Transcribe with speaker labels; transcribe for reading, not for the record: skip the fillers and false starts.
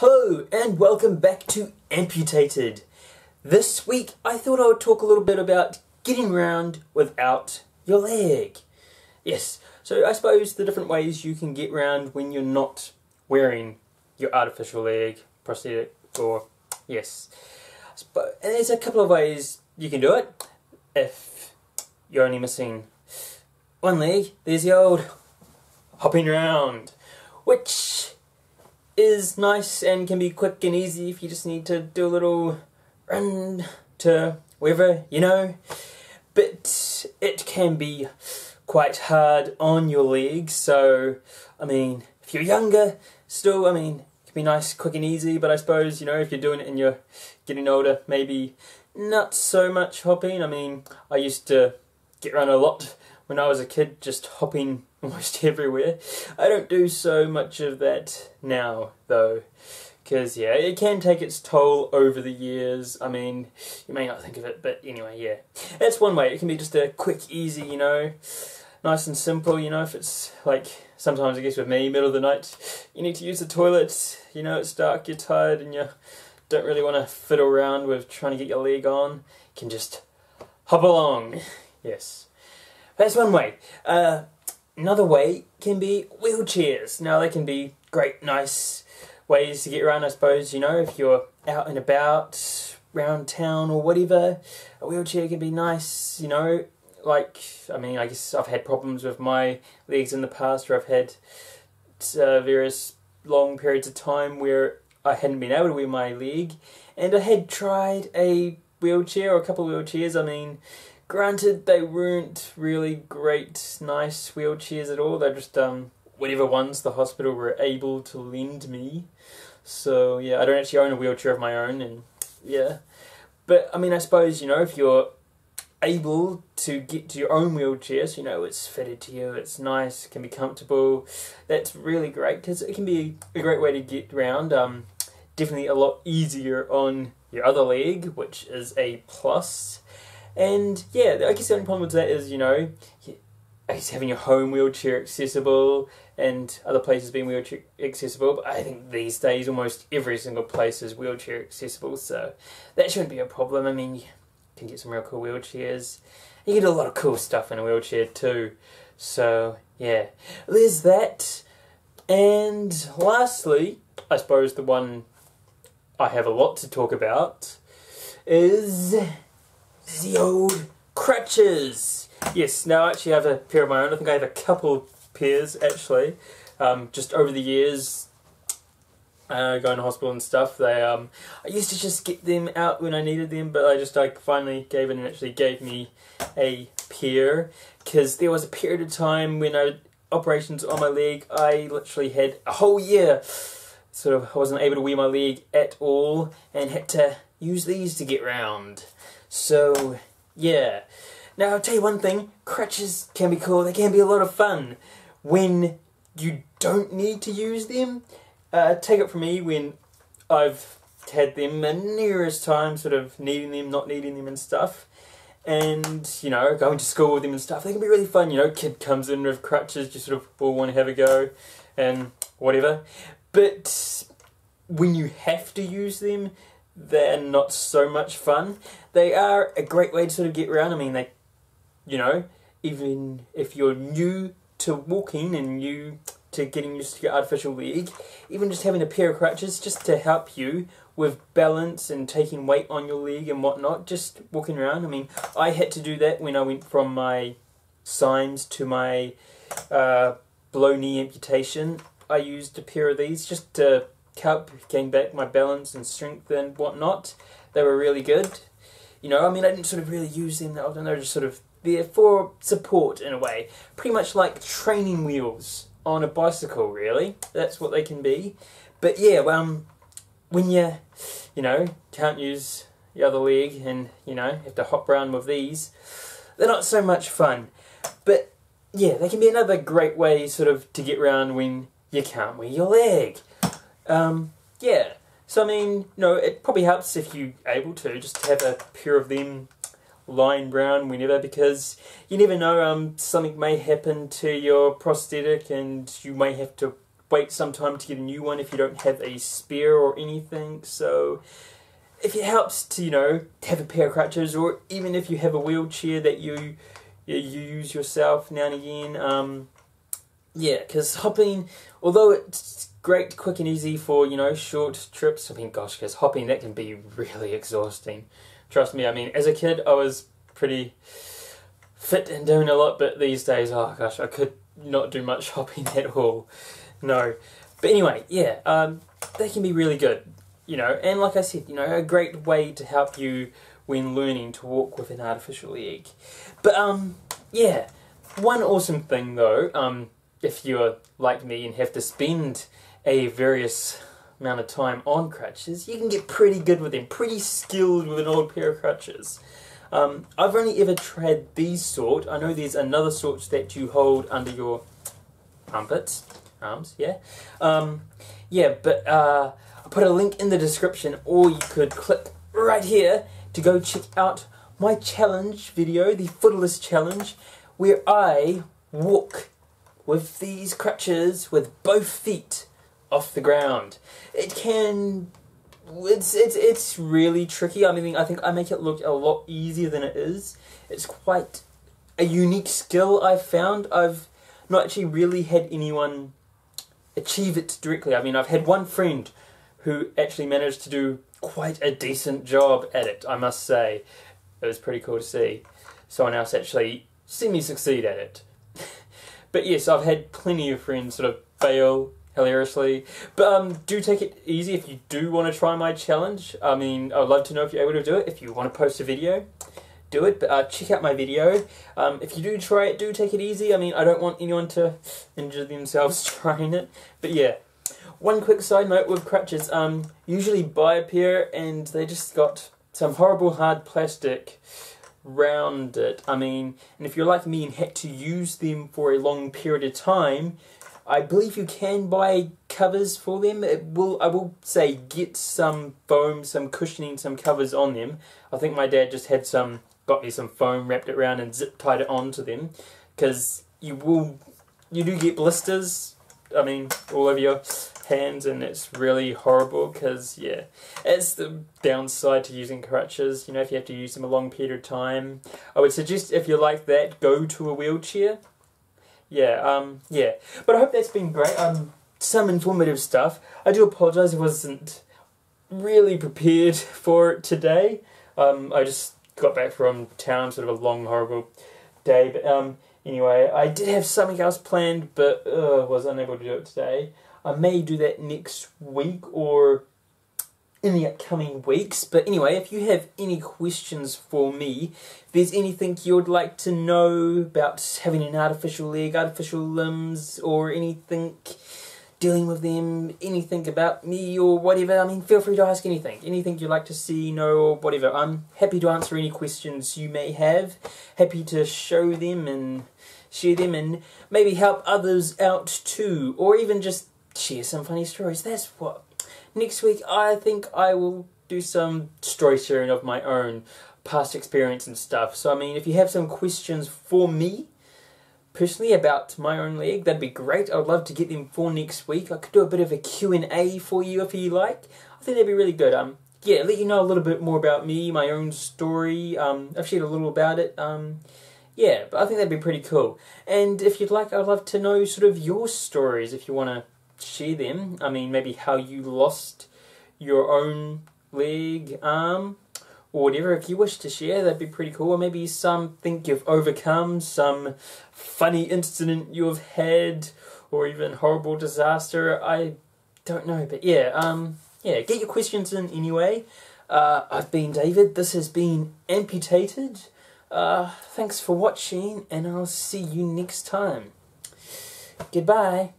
Speaker 1: Hello and welcome back to Amputated. This week I thought I would talk a little bit about getting around without your leg. Yes, so I suppose the different ways you can get around when you're not wearing your artificial leg, prosthetic, or yes. And there's a couple of ways you can do it. If you're only missing one leg, there's the old hopping around, which is nice and can be quick and easy if you just need to do a little run to wherever, you know. But it can be quite hard on your legs, so, I mean, if you're younger, still, I mean, it can be nice, quick and easy, but I suppose, you know, if you're doing it and you're getting older, maybe not so much hopping. I mean, I used to get around a lot when I was a kid, just hopping almost everywhere. I don't do so much of that now, though, because, yeah, it can take its toll over the years. I mean, you may not think of it, but anyway, yeah. That's one way. It can be just a quick, easy, you know, nice and simple, you know, if it's, like, sometimes I guess with me, middle of the night, you need to use the toilet, you know, it's dark, you're tired, and you don't really want to fiddle around with trying to get your leg on. You can just hop along. Yes. That's one way. Another way can be wheelchairs. Now, they can be great, nice ways to get around, I suppose, you know, if you're out and about, around town or whatever. A wheelchair can be nice, you know, like, I mean, I guess I've had problems with my legs in the past, or I've had various long periods of time where I hadn't been able to wear my leg, and I had tried a wheelchair, or a couple of wheelchairs. I mean, granted, they weren't really great, nice wheelchairs at all. They're just whatever ones the hospital were able to lend me. So, yeah, I don't actually own a wheelchair of my own, and yeah. But, I mean, I suppose, you know, if you're able to get to your own wheelchair, so, you know, it's fitted to you, it's nice, can be comfortable, that's really great, because it can be a great way to get around. Definitely a lot easier on your other leg, which is a plus. And yeah, I guess the only problem with that is, you know, I guess having your home wheelchair accessible and other places being wheelchair accessible, but I think these days almost every single place is wheelchair accessible, so that shouldn't be a problem. I mean, you can get some real cool wheelchairs. You can do a lot of cool stuff in a wheelchair too. So yeah, there's that. And lastly, I suppose the one I have a lot to talk about is the old crutches. Yes, now I actually have a pair of my own. I think I have a couple pairs actually. Just over the years, going to hospital and stuff, they I used to just get them out when I needed them, but I finally gave in and actually gave me a pair, because there was a period of time when I had operations on my leg. I literally had a whole year sort of I wasn't able to wear my leg at all and had to use these to get round. So yeah. Now I'll tell you one thing, crutches can be cool, they can be a lot of fun when you don't need to use them. Take it from me, when I've had them numerous times, sort of needing them, not needing them and stuff, and, you know, going to school with them and stuff, they can be really fun. You know, kid comes in with crutches, just sort of all want to have a go and whatever. But when you have to use them, they're not so much fun. They are a great way to sort of get around. I mean, they, you know, even if you're new to walking and new to getting used to your artificial leg, even just having a pair of crutches just to help you with balance and taking weight on your leg and whatnot, just walking around. I mean, I had to do that when I went from my signs to my below knee amputation. I used a pair of these just to help gain back my balance and strength and whatnot. They were really good. You know, I mean, I didn't sort of really use them that often. They were just sort of there for support in a way. Pretty much like training wheels on a bicycle, really. That's what they can be. But yeah, when you know, can't use the other leg and, you know, have to hop around with these, they're not so much fun. But yeah, they can be another great way sort of to get around when you can't wear your leg. Yeah, so I mean, you know, it probably helps if you're able to just have a pair of them lying around whenever, because you never know, something may happen to your prosthetic and you may have to wait some time to get a new one if you don't have a spare or anything. So if it helps to, you know, have a pair of crutches, or even if you have a wheelchair that you use yourself now and again, yeah, because hopping, although it's great, quick and easy for, you know, short trips, I mean, gosh, because hopping, that can be really exhausting. Trust me, I mean, as a kid, I was pretty fit and doing a lot, but these days, oh gosh, I could not do much hopping at all. No. But anyway, yeah, they can be really good, you know, and like I said, you know, a great way to help you when learning to walk with an artificial leg. But, yeah, one awesome thing though, if you're like me and have to spend a various amount of time on crutches, you can get pretty good with them, pretty skilled with an old pair of crutches. I've only ever tried these sort. I know there's another sort that you hold under your armpits, arms, yeah. Yeah, but I'll put a link in the description, or you could click right here to go check out my challenge video, the Footolas challenge, where I walk with these crutches with both feet off the ground. It's really tricky. I mean, I think I make it look a lot easier than it is. It's quite a unique skill I've found. I've not actually really had anyone achieve it directly. I mean, I've had one friend who actually managed to do quite a decent job at it, I must say. It was pretty cool to see someone else actually see me succeed at it. But yes, I've had plenty of friends sort of fail hilariously. But do take it easy if you do want to try my challenge. I mean, I'd love to know if you're able to do it. If you want to post a video, do it. But check out my video. If you do try it, do take it easy. I mean, I don't want anyone to injure themselves trying it. But yeah, one quick side note with crutches. Usually buy a pair and they just got some horrible hard plastic round it. I mean, and if you're like me and had to use them for a long period of time, I believe you can buy covers for them. I will say get some foam, some cushioning, some covers on them. I think my dad just had got me some foam, wrapped it around and zip tied it onto them, because you do get blisters, I mean, all over your hands, and it's really horrible because, yeah, it's the downside to using crutches, you know, if you have to use them a long period of time. I would suggest, if you're like that, go to a wheelchair. Yeah, yeah. But I hope that's been great. Some informative stuff. I do apologise I wasn't really prepared for it today. I just got back from town, sort of a long, horrible day, but, anyway, I did have something else planned, but was unable to do it today. I may do that next week or in the upcoming weeks. But anyway, if you have any questions for me, if there's anything you'd like to know about having an artificial leg, artificial limbs, or anything dealing with them, anything about me or whatever, I mean, feel free to ask anything. Anything you'd like to see, know, or whatever. I'm happy to answer any questions you may have. Happy to show them and share them and maybe help others out too. Or even just share some funny stories. That's what. Next week, I think I will do some story sharing of my own past experience and stuff. So, I mean, if you have some questions for me, personally, about my own leg, that'd be great. I would love to get them for next week. I could do a bit of a Q&A for you if you like. I think that'd be really good. Yeah, let you know a little bit more about me, my own story. I've shared a little about it. Yeah, but I think that'd be pretty cool. And if you'd like, I'd love to know sort of your stories if you want to share them. I mean, maybe how you lost your own leg, arm, or whatever. If you wish to share, that'd be pretty cool. Or maybe something you've overcome, some funny incident you've had, or even horrible disaster. I don't know, but yeah, yeah, get your questions in anyway. I've been David. This has been Amputated. Thanks for watching, and I'll see you next time. Goodbye.